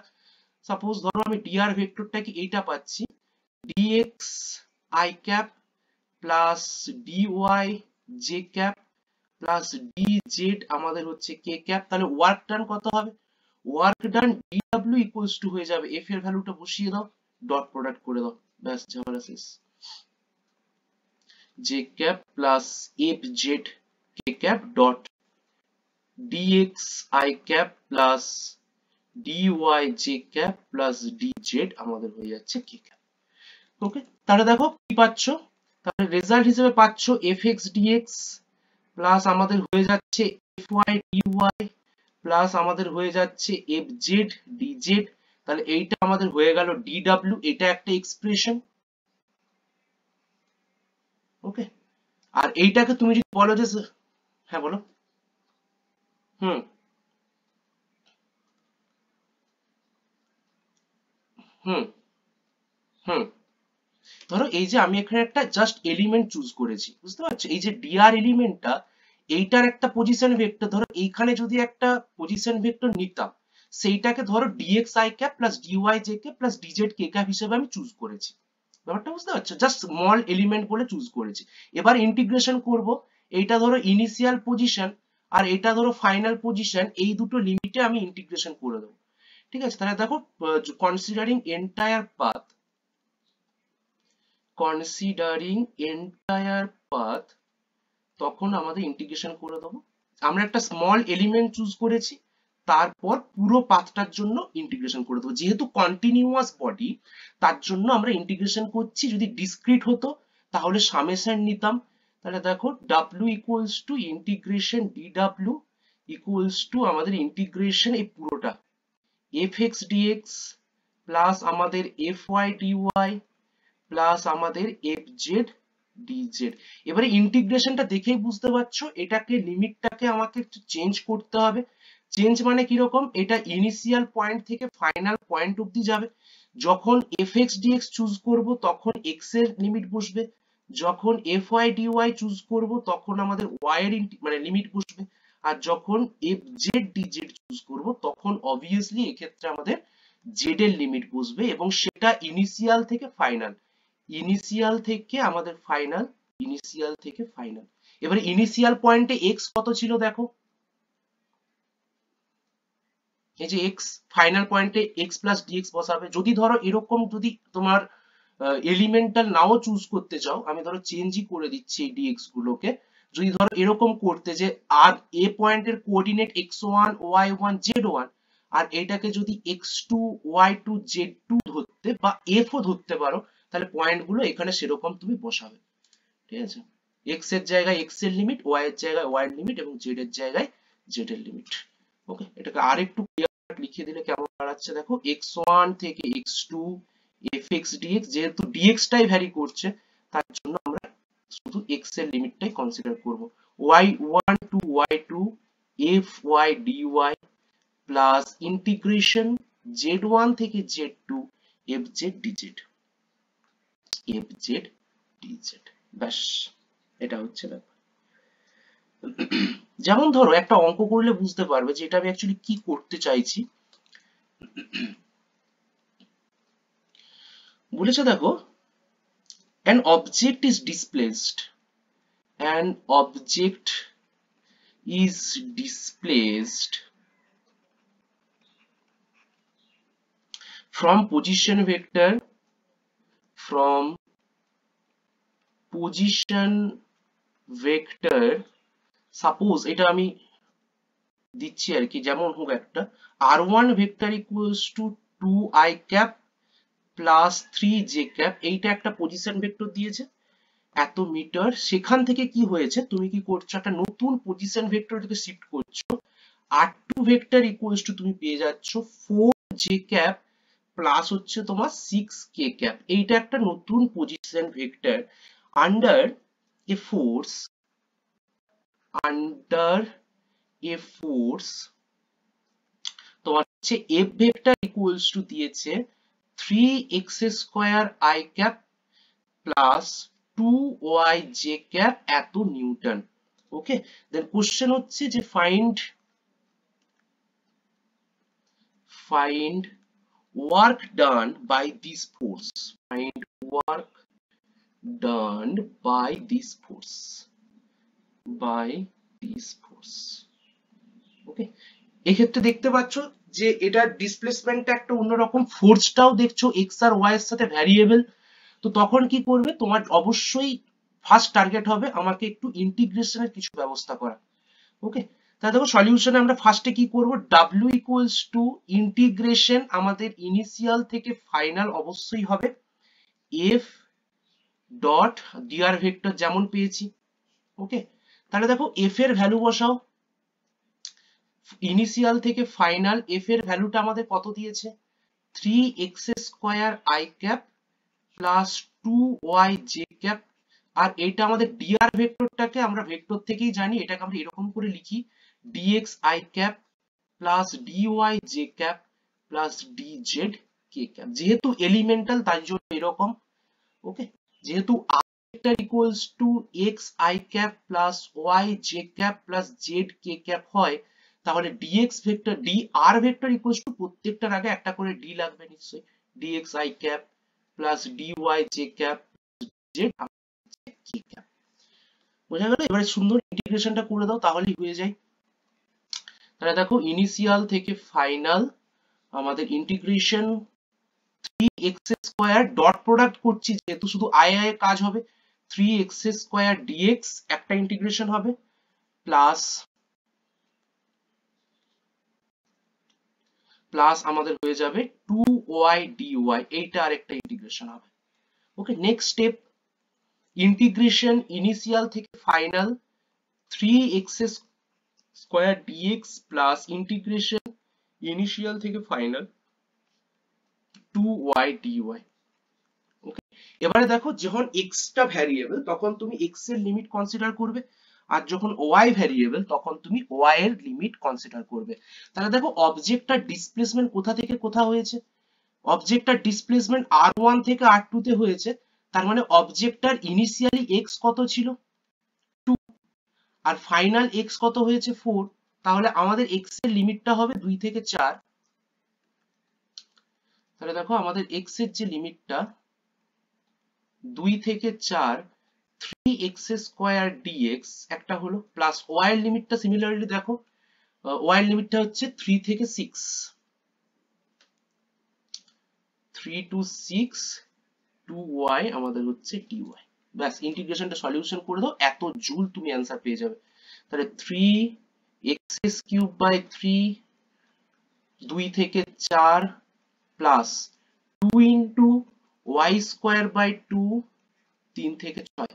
সাপোজ ধরো আমি dr ভেক্টরটাকে এইটা পাচ্ছি, dx i cap plus dy j cap plus dz আমাদের হচ্ছে k ক্যাপ। তাহলে ওয়ার্ক ডান কত হবে, work done dw equals to হয়ে যাবে, f এর ভ্যালুটা বসিয়ে দাও, ডট প্রোডাক্ট করে দাও, ব্যাস ঝামেলা শেষ, j cap plus fz k cap dot dx i cap plus dy j cap plus dz আমাদের হয়ে যাচ্ছে k cap। ওকে, তাহলে দেখো কি পাচ্ছ, তাহলে রেজাল্ট হিসেবে পাচ্ছ fx dx প্লাস আমাদের হয়ে যাচ্ছে fy dy প্লাস আমাদের হয়ে যাচ্ছে fz dz। তাহলে এইটা আমাদের হয়ে গেল dw, এটা একটা এক্সপ্রেশন। ওকে, আর এইটাকে তুমি যদি বলো যে, হ্যাঁ বলো। হুম হুম হুম ধরো এই যে আমি এখানে একটা জাস্ট এলিমেন্ট চুজ করেছি, বুঝতে পারছো? এই যে dr এলিমেন্টটা, এইটার একটা পজিশন ভেক্টর, ধরো এইখানে যদি একটা পজিশন ভেক্টর নিতাম, সেইটাকে ধরো dx i cap plus dy j cap plus dz k cap হিসেবে আমি চুজ করেছি। ব্যাপারটা বুঝতে পারছো? জাস্ট স্মল এলিমেন্ট বলে চুজ করেছি। এবার ইন্টিগ্রেশন করব, এইটা ধরো ইনিশিয়াল পজিশন আর এটা ধরো ফাইনাল পজিশন, এই দুটো লিমিটে আমি ইন্টিগ্রেশন করে দেবো। ঠিক আছে, তাহলে দেখো considering entire path, considering entire path, তখন আমাদের ইন্টিগ্রেশন করে দেবো। আমরা একটা স্মল এলিমেন্ট চুজ করেছি, তারপর পুরো পাথটার জন্য ইন্টিগ্রেশন করে দেবো। যেহেতু কন্টিনিউয়াস বডি, তার জন্য আমরা ইন্টিগ্রেশন করছি। যদি ডিসক্রিট হতো তাহলে সামেশন নিতাম। তাহলে দেখো w equals to integration dw equals to আমাদের ইন্টিগ্রেশন এই পুরোটা fx dx প্লাস আমাদের fy dy প্লাস আমাদের fz dz। এবারে ইন্টিগ্রেশনটা দেখেই বুঝতে পারছো, এটাকে লিমিটটাকে আমাকে একটু চেঞ্জ করতে হবে। চেঞ্জ মানে কিরকম, এটা ইনিশিয়াল পয়েন্ট থেকে ফাইনাল পয়েন্ট অবধি যাবে। যখন fx dx চুজ করব তখন x এর লিমিট বসবে, যখন fy dy চুজ করব তখন আমাদের y এর মানে লিমিট বসবে, আর যখন fz dz চুজ করব তখন অবভিয়াসলি এক্ষেত্রে আমাদের z এর লিমিট বসবে, এবং সেটা ইনিশিয়াল থেকে ফাইনাল, ইনিশিয়াল থেকে আমাদের ফাইনাল, ইনিশিয়াল থেকে ফাইনাল। এবারে ইনিশিয়াল পয়েন্টে x কত ছিল দেখো, এই যে x, ফাইনাল পয়েন্টে x প্লাস dx বসাবে। যদি ধরো এরকম যদি তোমার এলিমেন্টাল নাও চুজ করতে চাও, আমি ধরো চেঞ্জই করে দিচ্ছি এই dx গুলোকে। যদি ধরো এরকম করতে যে আর a পয়েন্টের কোঅর্ডিনেট x1 y1 z1, আর এটাকে যদি x2 y2 z2 ধরতে বা f ও ধরতে পারো, তাহলে পয়েন্ট গুলো এখানে সেরকম তুমি বসাবে। ঠিক আছে, x এর জায়গায় x এর লিমিট, y এর জায়গায় y এর লিমিট এবং z এর জায়গায় z এর লিমিট। ওকে, এটাকে আরেকটু ক্লিয়ার লিখে দিলে কেমন দাঁড়াচ্ছে দেখো, x1 থেকে x2 fx dx, যেহেতু dx টাই ভ্যারি করছে তার জন্য আমরা শুধু x এর লিমিটটাই কনসিডার করব। y1 to y2 fy dy plus integration z1 থেকে z2 fz dz, fz dz। ব্যাস, এটা হচ্ছে ব্যাপার। যেমন ধরো একটা অঙ্ক করলে বুঝতে পারবে যে এটা আমি অ্যাকচুয়ালি কি করতে চাইছি। বলেছে দেখো, an object is displaced, an object is displaced from position vector, from position vector, suppose এটা আমি দিচ্ছি আর কি, যেমন হোক একটা r1 vector equals to 2i cap plus 3j cap, এইটা একটা পজিশন ভেক্টর দিয়েছে এত মিটার। সেখান থেকে কি হয়েছে, তুমি কি করছো, একটা নতুন পজিশন ভেক্টরকে শিফট করছো, r2 ভেক্টর ইকুয়ালস টু তুমি পেয়ে যাচ্ছ 4j cap প্লাস হচ্ছে তোমার 6k cap। এইটা একটা নতুন position vector under a force, under a force তোমার হচ্ছে f ভেক্টর ইকুয়ালস টু দিয়েছে 3x square i cap plus 2yj cap এত নিউটন। ওকে, দেন কোশ্চেন হচ্ছে যে find work done by this force, find work done by this force, by this force. Okay, এক্ষেত্রে দেখতে পাচ্ছ যে এটা ডিসপ্লেসমেন্টটা একটা অন্যরকম, ফোর্সটাও দেখছো x আর y এর সাথে ভ্যারিয়েবল। তো তখন কি করবে, তোমার অবশ্যই ফার্স্ট টার্গেট হবে আমাকে একটু ইন্টিগ্রেশনের কিছু ব্যবস্থা করা। ওকে, তাহলে দেখো সলিউশনে আমরা ফার্স্টে কি করব, w ইকুয়ালস টু ইন্টিগ্রেশন আমাদের ইনিশিয়াল থেকে ফাইনাল অবশ্যই হবে f ডট dr ভেক্টর যেমন পেয়েছি। ওকে, তাহলে দেখো f এর ভ্যালু বসাও, ইনিশিয়াল থেকে ফাইনাল f এর ভ্যালুটা আমাদের কত দিয়েছে, 3x square i cap plus 2y j cap, আর এটা আমাদের dr ভেক্টরটাকে আমরা ভেক্টর থেকেই জানি, এটাকে আমরা এরকম করে লিখি dx i cap plus dy j cap plus dz k cap, যেহেতু এলিমেন্টাল তাই জন্য এরকম। ওকে, যেহেতু r vector equals two x i cap plus y j cap plus z k cap হয়, তাহলে dx vector dr vector equals two প্রত্যেকটার আগে একটা করে d লাগবে নিশ্চয়ই, dx i cap plus dy j cap z k cap. বোঝা গেল? এবারে সুন্দর ইন্টিগ্রেশনটা করে দাও তাহলেই হয়ে যায়। তাহলে দেখো ইনিশিয়াল থেকে ফাইনাল আমাদের integration 3x square dot product করছি যেহেতু শুধু i এর কাজ হবে, 3x স্কয়ার dx একটা ইন্টিগ্রেশন হবে প্লাস আমাদের হয়ে যাবে 2y dy, এইটা আরেকটা ইন্টিগ্রেশন হবে। ওকে, নেক্সট স্টেপ ইন্টিগ্রেশন ইনিশিয়াল থেকে final 3x square dx plus integration initial থেকে ফাইনাল 2y dy। ওকে, এবারে দেখো যখন x টা ভ্যারিয়েবল তখন তুমি x এর লিমিট কনসিডার করবে, আর যখন y ভ্যারিয়েবল তখন তুমি y এর লিমিট কনসিডার করবে। তাহলে দেখো অবজেক্টটার ডিসপ্লেসমেন্ট কোথা থেকে কোথা হয়েছে, অবজেক্টটার ডিসপ্লেসমেন্ট r1 থেকে r2 তে হয়েছে, তার মানে অবজেক্টটার ইনিশিয়ালি x কত ছিল 2 আর ফাইনাল x কত হয়েছে 4, তাহলে আমাদের x এর লিমিটটা হবে 2 থেকে 4। তাহলে দেখো আমাদের x এর যে লিমিটটা 2 থেকে 4, 3x স্কয়ার dx একটা হলো, প্লাস y এর লিমিটটা সিমিলারলি দেখো, y এর লিমিটটা হচ্ছে 3 থেকে 6, 3 to 6 2y আমাদের হচ্ছে dy। ব্যাস ইন্টিগ্রেশনটা সলিউশন করে দাও, এত জুল তুমি অ্যান্সার পেয়ে যাবে। তাহলে 3x কিউব বাই 3 2 থেকে 4 plus 2 into y square by 2 3 থেকে 6।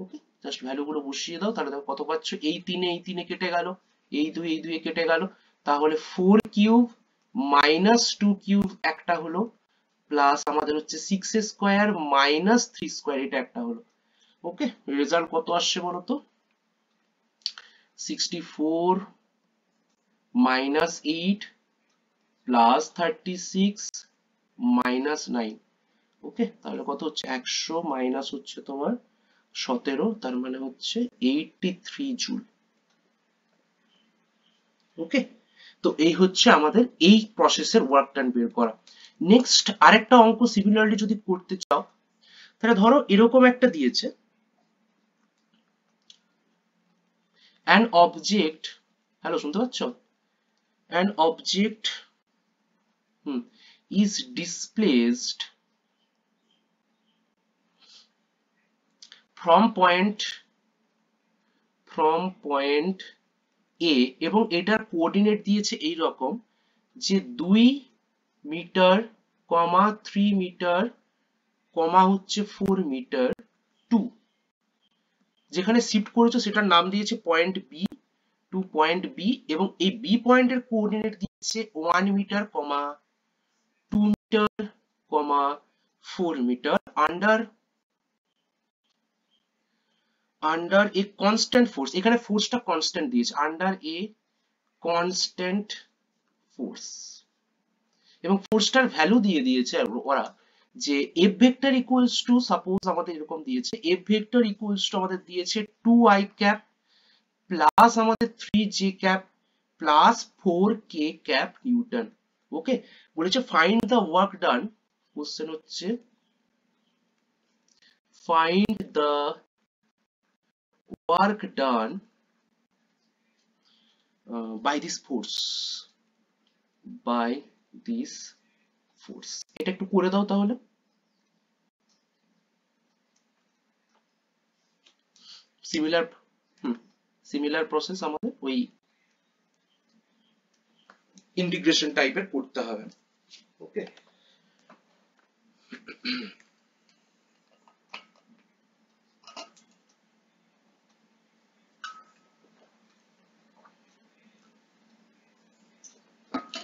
ওকে, জাস্ট ভ্যালুগুলো বসিয়ে দাও, তাহলে দেখো কত পাচ্ছ, এই 3 কেটে গেল, এই 2 কেটে গেল, তাহলে 4 কিউব মাইনাস 2 কিউব একটা হলো, প্লাস আমাদের হচ্ছে 6 স্কয়ার মাইনাস 3 স্কয়ার এটা একটা হলো। ওকে, রেজাল্ট কত আসছে বলো তো, 64 মাইনাস 8 প্লাস 36 মাইনাস 9। ওকে, তাহলে কত হচ্ছে 100 মাইনাস হচ্ছে তোমার 17, তার মানে হচ্ছে 83 জুল। ওকে, তো এই হচ্ছে আমাদের এই প্রসেসের ওয়ার্ক ডান বের করা। নেক্সট আরেকটা অঙ্ক সিমিলারলি যদি করতে চাও, তাহলে ধরো এরকম একটা দিয়েছে, an object, হ্যালো শুনতে পাচ্ছ, an object is displaced from point A এবং এটার কোঅর্ডিনেট দিয়েছে এই রকম যে 2 মিটার, 3 মিটার, হচ্ছে 4 মিটার 2, যেখানে শিফট করেছো সেটার নাম দিয়েছে point B to point B, এবং এই বি পয়েন্টের কোঅর্ডিনেট দিয়েছে 1 metre, 2 metre, 4 metre under a constant force, এখানে ফোর্সটা কনস্ট্যান্ট দিয়েছে, আন্ডার এ কনস্ট্যান্ট ফোর্স, এবং ফোর্সটার ভ্যালু দিয়ে দিয়েছে ওরা যে F vector equals to, suppose আমাদের এরকম দিয়েছে এফ ভেক্টর ইকুয়ালস টু আমাদের দিয়েছে 2i ক্যাপ প্লাস আমাদের 3j cap plus 4k cap newton. Okay, বলেছে find the work done, question হচ্ছে find the work done by this force, এটা একটু করে দাও তাহলে। সিমিলার সিমিলার প্রসেস আমাদের ওই ইন্টিগ্রেশন টাইপের করতে হবে। ওকে,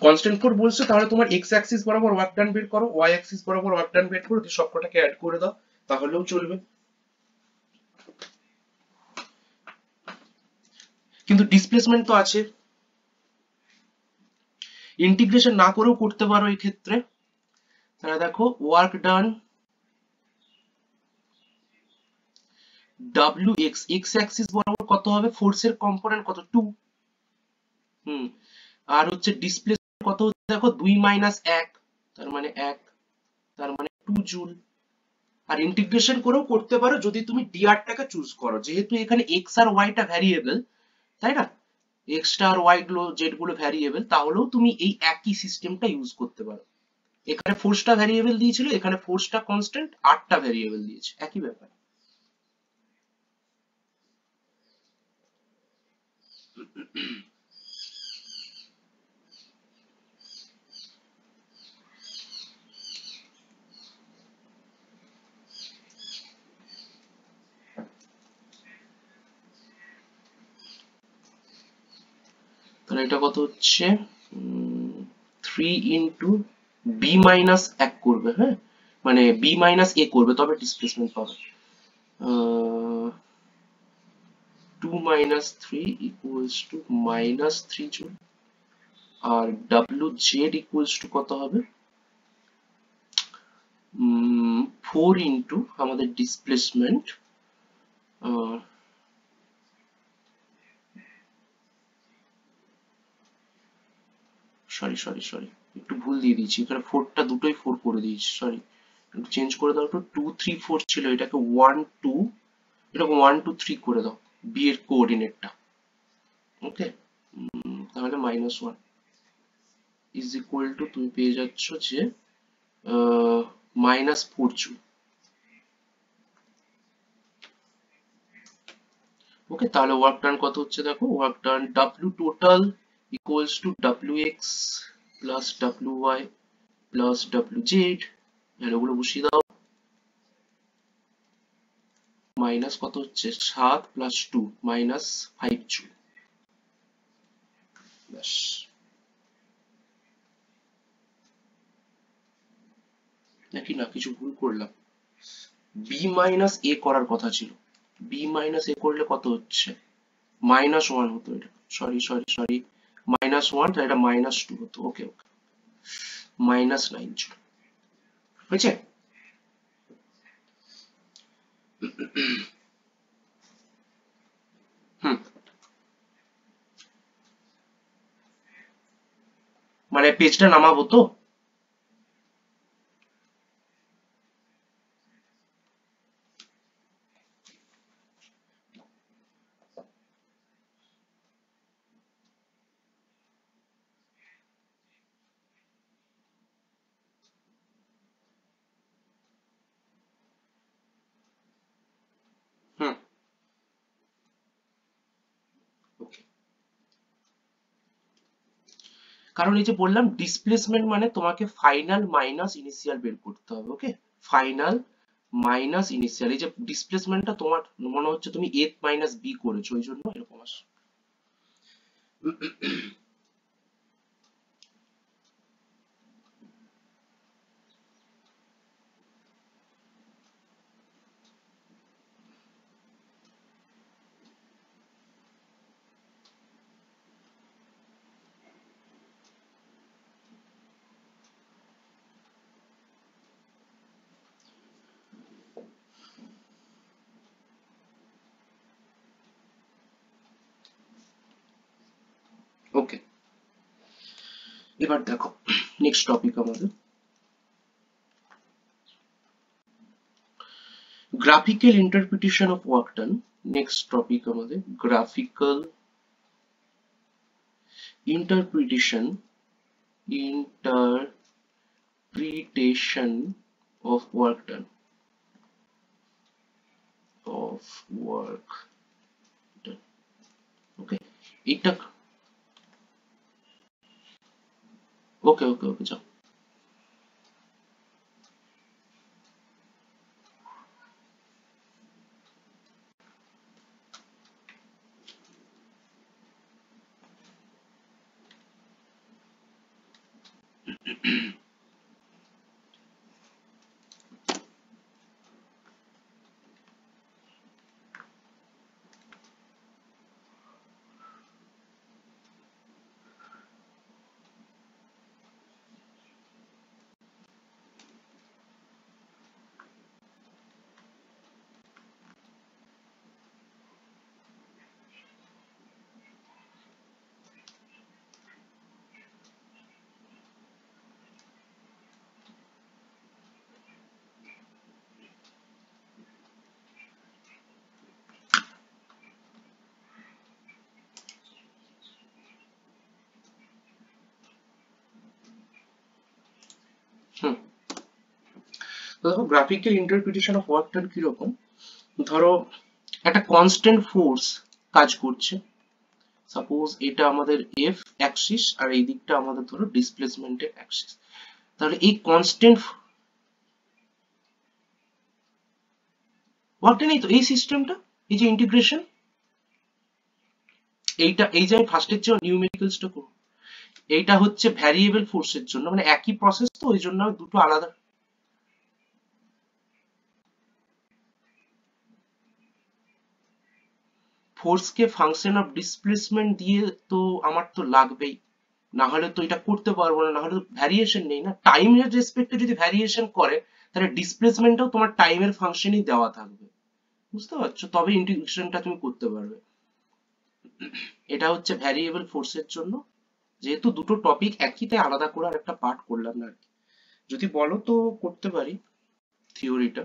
কনস্ট্যান্ট ফোর বলছে, তাহলে তোমার এক্স অ্যাক্সিস বরাবর ওয়ার্ক ডান বের করো, ওয়াই অ্যাক্সিস বরাবর ওয়ার্ক ডান বের করো, দিয়ে সবকটাকে অ্যাড করে দাও, তাহলেও চলবে। কিন্তু ডিসপ্লেসমেন্ট তো আছে, ইন্টিগ্রেশন না করেও করতে পারো এই ক্ষেত্রে। তাহলে দেখো work done W x, x Axis বরাবর কত হবে, ফোর্সের কম্পোনেন্ট কত, 2। আর হচ্ছে ডিসপ্লেসমেন্ট কত হচ্ছে দেখো 2 মাইনাস 1, তার মানে 1, তার মানে 2 জুল। আর ইন্টিগ্রেশন করেও করতে পারো যদি তুমি dr টাকে চুজ করো, যেহেতু এখানে x আর y টা ভ্যারিয়েবল, তাই না, x টা আর y গুলো z গুলো ভ্যারিয়েবল, তাহলেও তুমি এই একই সিস্টেমটা ইউজ করতে পারো। এখানে ফোর্সটা ভ্যারিয়েবল দিয়েছিল, এখানে ফোর্সটা কনস্ট্যান্ট, আটটা ভ্যারিয়েবল দিয়েছে, একই ব্যাপার। তাহলে এটা কত হচ্ছে, 3 ইন্টু বি মাইনাস 1 করবে, হ্যাঁ, মানে বি মাইনাস এ করবে, তবে ডিসপ্লেসমেন্ট পাবে। 2 minus 3 equals to minus 3 joule. আর ডাব্লিউ জেড ইকুয়ালস টু কত হবে, 4 ইন্টু আমাদের ডিসপ্লেসমেন্ট, সরি সরি সরি, একটু ভুল দিয়ে দিয়েছি, এখানে 4টা দুটোই 4 করে দিয়েছি, সরি, একটু চেঞ্জ করে দাও, একটু 2 3 4 ছিল, এটাকে 1 2, এটাকে 1 2 3 করে দাও, বি এর কোঅর্ডিনেটটা। ওকে, তাহলে -1 ইজ ইকুয়াল টু, তুমি পেয়ে যাচ্ছ যে -4 জুল। ওকে, তাহলে ওয়ার্ক ডান কত হচ্ছে দেখো, work done W total equals to W X plus W Y plus W Z, ভ্যালুগুলো বসিয়ে দাও। মাইনাস কত হচ্ছে, 7 প্লাস 2 -5 জুল। ব্যাস, নাকি না কিছু ভুল করলাম, বি মাইনাস এ করার কথা ছিল, বি মাইনাস এ করলে কত হচ্ছে, -1 হতো এটা, সরি সরি সরি, -1, তাহলে এটা -2 হতো। ওকে ওকে, -9 জুল হয়েছে। হুম, মানে পেজটা নামাবো তো। হুম, ওকে, কারণ এই যে বললাম ডিসপ্লেসমেন্ট মানে তোমাকে ফাইনাল মাইনাস ইনিশিয়াল বের করতে হবে। ওকে, ফাইনাল মাইনাস ইনিশিয়াল, এই যে ডিসপ্লেসমেন্টটা তোমার মনে হচ্ছে তুমি এ মাইনাস বি করেছো, ওই জন্য এরকম আসে। ওকে, এবার দেখো নেক্সট টপিক আমাদের graphical interpretation of work done. Next topic আমাদের graphical interpretation interpretation of work done, of work done. এইটা ওকে ওকে ওকে যাও। হুম, তো দেখো graphical interpretation of work done কিরকম। ধরো একটা কনস্ট্যান্ট ফোর্স কাজ করছে, সাপোজ এটা আমাদের এফ অ্যাক্সিস আর এই দিকটা আমাদের ধরো ডিসপ্লেসমেন্টের অ্যাক্সিস। তাহলে এই কনস্ট্যান্ট ওয়ার্কটা নেই তো এই সিস্টেমটা, এই যে ইন্টিগ্রেশন, এইটা এই যে আমি ফার্স্টের যে নিউমেরিক্যালসটা করব, এইটা হচ্ছে ভ্যারিয়েবল ফোর্সের জন্য, মানে একই প্রসেস তো ওই জন্য আমি দুটো আলাদা। ফোর্সকে ফাংশন অফ ডিসপ্লেসমেন্ট দিয়ে তো আমার তো লাগবেই, না হলে তো এটা করতে পারবো না, না হলে ভ্যারিয়েশন নেই না। টাইমের রেসপেক্টে যদি ভ্যারিয়েশন করে তাহলে ডিসপ্লেসমেন্টটাও তোমার টাইমের ফাংশনই দেওয়া থাকবে, বুঝতে পারছো, তবে ইন্টিগ্রেশনটা তুমি করতে পারবে। এটা হচ্ছে ভ্যারিয়েবল ফোর্সের জন্য, যেহেতু দুটো টপিক একই তাই আলাদা করে আর একটা পার্ট করলাম না আর কি। যদি বলো তো করতে পারি থিওরিটা।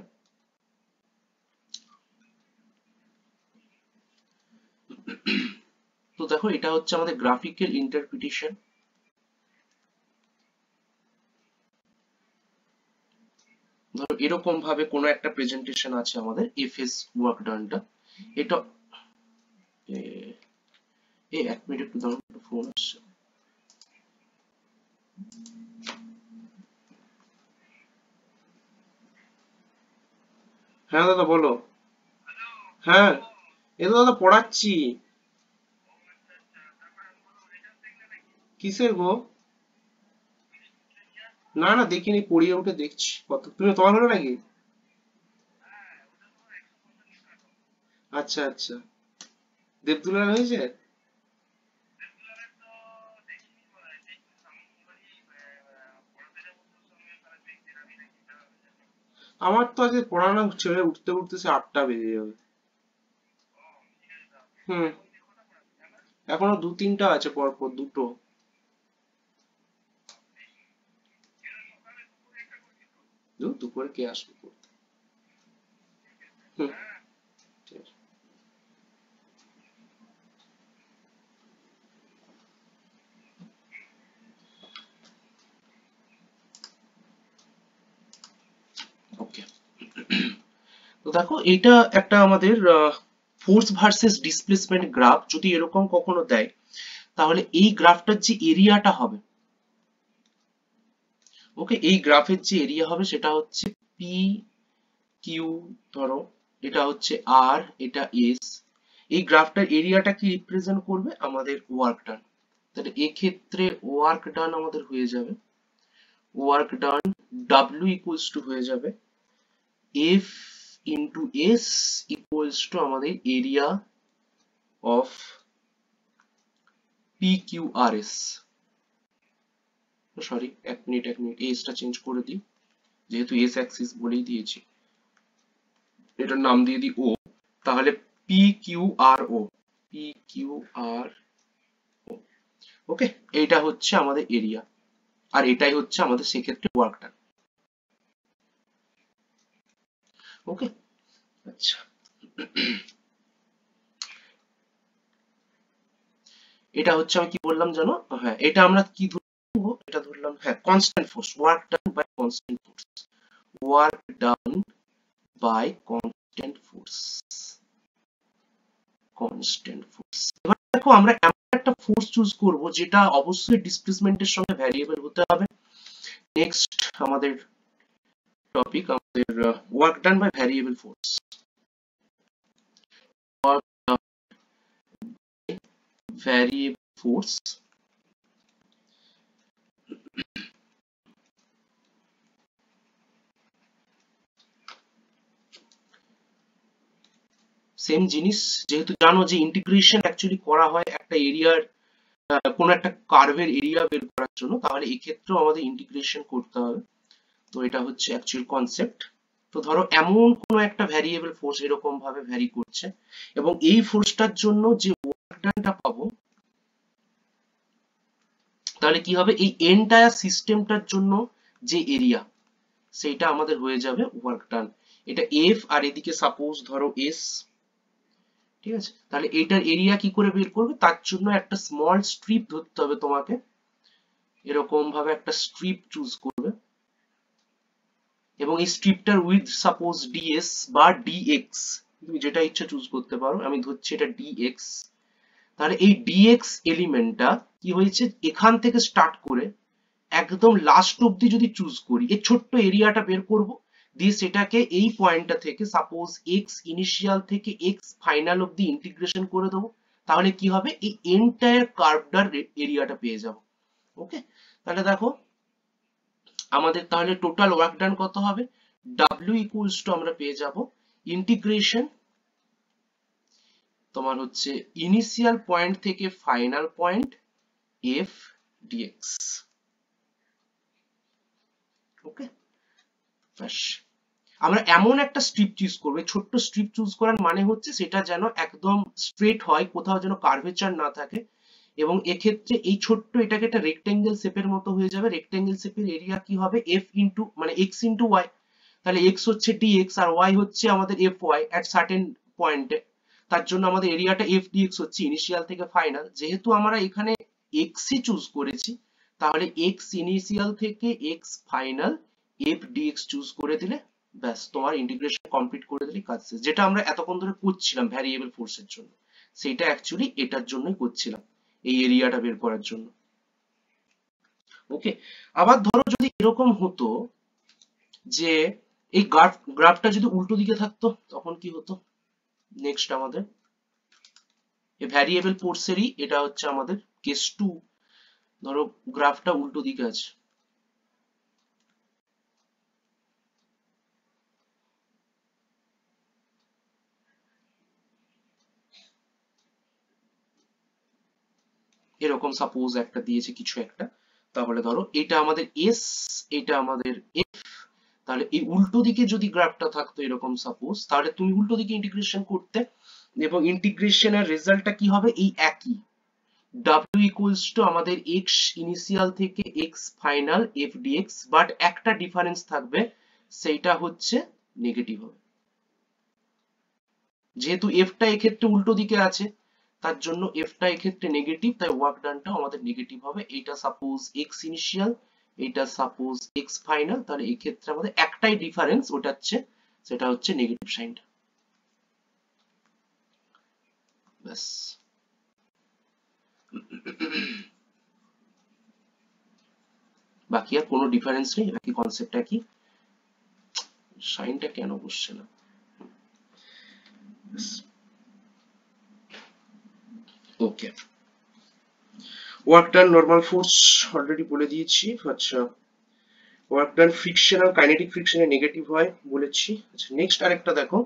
তো দেখো এটা হচ্ছে আমাদের গ্রাফিক্যাল ইন্টারপ্রিটেশন। ধরো এরকম ভাবে কোনো একটা প্রেজেন্টেশন আছে আমাদের এফএস ওয়ার্ক ডানটা। এটা এক মিনিট একটু দাঁড়াও, ফোন আসছে। হ্যাঁ দাদা বলো। হ্যাঁ এ তো দাদা পড়াচ্ছি। কিসের গো? না না দেখিনি, পড়িয়ে উঠে দেখছি কত, তুমি তোমার হলো নাকি? আচ্ছা আচ্ছা, দেবদুলার হয়েছে। আমার তো আজকে পড়ানো ছেড়ে উঠতে উঠতে সে 8টা বেজে যাবে। হুম, এখনো দু তিনটা আছে পরপর দুটো। দুপুরে কে আসবে পড়তে? হুম, ঠিক আছে। ওকে, তো দেখো এটা একটা আমাদের ফোর্স ভার্সেস ডিসপ্লেসমেন্ট গ্রাফ যদি এরকম কখনো দেয়, তাহলে এই গ্রাফটার যে এরিয়াটা হবে, ওকে, এই গ্রাফের যে এরিয়া হবে সেটা হচ্ছে পি কিউ, ধরো এটা হচ্ছে আর, এটা এস। এই গ্রাফটার এরিয়াটা কি রিপ্রেজেন্ট করবে? আমাদের ওয়ার্ক ডান। তাহলে এক্ষেত্রে ওয়ার্ক ডান আমাদের হয়ে যাবে, work done W equals to হয়ে যাবে F into S equals to আমাদের area of P Q R S. Sorry এক মিনিট এসটা চেঞ্জ করে দিই, যেহেতু এস অ্যাক্সিস বলেই দিয়েছি, এটার নাম দিয়ে দিই ও। তাহলে পি কিউ আর ও, পি কিউ আর ও, ওকে, এইটা হচ্ছে আমাদের এরিয়া, আর এটাই হচ্ছে আমাদের সেক্ষেত্রে ওয়ার্কটা। ওকে, আচ্ছা, এটা হচ্ছে আমি কি বললাম জানো, হ্যাঁ এটা আমরা কি ধরবো, এটা ধরলাম হ্যাঁ constant force, work done by constant force, work done by constant force, constant force. এবার দেখো আমরা এমন একটা ফোর্স চুজ করব যেটা অবশ্যই ডিসপ্লেসমেন্টের সঙ্গে ভ্যারিয়েবল হতে হবে। নেক্সট আমাদের টপিক আমাদের work done by variable force. Variable force same জিনিস, যেহেতু জানো যে ইন্টিগ্রেশন অ্যাকচুয়ালি করা হয় একটা এরিয়ার কোন একটা কার্ভের এরিয়া বের করার জন্য, তাহলে এই ক্ষেত্রেও আমাদের ইন্টিগ্রেশন করতে হবে। তো এটা হচ্ছে অ্যাকচুয়াল কনসেপ্ট। তো ধরো এমন কোন একটা ভ্যারিয়েবল ফোর্স এরকম ভাবে ভ্যারি করছে, এবং এই ফোর্সটার জন্য যে ওয়ার্ক ডানটা পাবো, তাহলে কি হবে, এই এন্টায়ার সিস্টেমটার জন্য যে এরিয়া সেটা আমাদের হয়ে যাবে ওয়ার্ক ডান। এটা এফ আর এদিকে সাপোজ ধরো এস, ঠিক আছে? তাহলে এটার এরিয়া কি করে বের করবে, তার জন্য একটা স্মল স্ট্রিপ ধরতে হবে তোমাকে। এরকম ভাবে একটা স্ট্রিপ চুজ করবে, এবং এই স্ট্রিপটার উইথ সাপোজ ডিএস বা ডিএক্স, তুমি যেটা ইচ্ছা চুজ করতে পারো। আমি ধরছি এটা ডিএক্স। তাহলে এই ডিএক্স এলিমেন্টটা কি হয়েছে, এখান থেকে স্টার্ট করে একদম লাস্ট অব্দি যদি চুজ করি, এই ছোট্ট এরিয়াটা বের করব, দিয়ে সেটাকে এই পয়েন্টটা থেকে সাপোজ এক্স ইনিশিয়াল থেকে এক্স ফাইনাল অব্দি ইন্টিগ্রেশন করে দেবো। তাহলে কি হবে, এই এন্টায়ার কার্ভটার এরিয়াটা পেয়ে যাব। ওকে, তাহলে দেখো আমাদের তাহলে টোটাল ওয়ার্ক ডান কত হবে, W ইকুয়ালস টু আমরা পেয়ে যাব ইন্টিগ্রেশন তোমার হচ্ছে ইনিশিয়াল পয়েন্ট থেকে ফাইনাল পয়েন্ট এফ ডিএক্স। ওকে, ব্যাস। আমরা এমন একটা স্ট্রিপ চুজ করব, ছোট্ট স্ট্রিপ চুজ করার মানে হচ্ছে সেটা যেন একদম স্ট্রেট হয়, কোথাও যেন কার্ভেচার না থাকে। এবং এক্ষেত্রে এই ছোট্ট এটাকে একটা রেক্টেঙ্গেল শেপের মতো হয়ে যাবে। রেক্টেঙ্গেল শেপের এরিয়া কি হবে, এফ ইন্টু মানে এক্স ইন্টু ওয়াই। তাহলে এক্স হচ্ছে ডিএক্স আর ওয়াই হচ্ছে আমাদের এফ ওয়াই এট সার্টেন পয়েন্টে। তার জন্য আমাদের এরিয়াটা এফ ডিএক্স হচ্ছে ইনিশিয়াল থেকে ফাইনাল। যেহেতু আমরা এখানে এক্সই চুজ করেছি, তাহলে এক্স ইনিশিয়াল থেকে x final F dx choose করে দিলে ব্যাস, তোমার ইন্টিগ্রেশন কমপ্লিট করে দিলে কাজ শেষ। যেটা আমরা এতক্ষণ ধরে করছিলাম ভ্যারিয়েবল ফোর্সের জন্য, সেটা অ্যাকচুয়ালি এটার জন্যই করছিলাম, এই এরিয়াটা বের করার জন্য। ওকে, আবার ধরো যদি এরকম হতো যে এই গ্রাফটা যদি উল্টো দিকে থাকতো, তখন কি হতো। নেক্সট আমাদের এই ভ্যারিয়েবল ফোর্সেরই এটা হচ্ছে আমাদের কেস 2। ধরো গ্রাফটা উল্টো দিকে আছে, এরকম সাপোজ একটা দিয়েছে কিছু একটা। তাহলে ধরো এটা আমাদের এস, এটা আমাদের এফ। তাহলে এই উল্টো দিকে যদি গ্রাফটা থাকতো এরকম সাপোজ, তাহলে তুমি উল্টো দিকে ইন্টিগ্রেশন করতে, এবং ইন্টিগ্রেশনের রেজাল্টটা কি হবে, এই একই W equals to আমাদের x ইনিশিয়াল থেকে x final f dx, but একটা ডিফারেন্স থাকবে, সেইটা হচ্ছে নেগেটিভ হবে। যেহেতু f টা এক্ষেত্রে উল্টো দিকে আছে, তার জন্য f টা এক্ষেত্রে নেগেটিভ, তাই ওয়ার্ক ডানটা আমাদের নেগেটিভ হবে। এইটা সাপোজ x ইনিশিয়াল, এইটা সাপোজ x ফাইনাল, তাহলে এই ক্ষেত্রে আমাদের একটাই ডিফারেন্স, ওটা হচ্ছে সেটা হচ্ছে নেগেটিভ সাইনটা। ব্যাস। বাকি আর কোনো ডিফারেন্স নেই, একই কনসেপ্ট, একই। সাইনটা কেন বসছে না। Okay, work done normal force already বলে দিয়েছি। আচ্ছা, ওয়ার্ক ডান ফ্রিকশন আর কাইনেটিক ফ্রিকশনে নেগেটিভ হয় বলেছি। আচ্ছা, নেক্সট আরেকটা দেখো,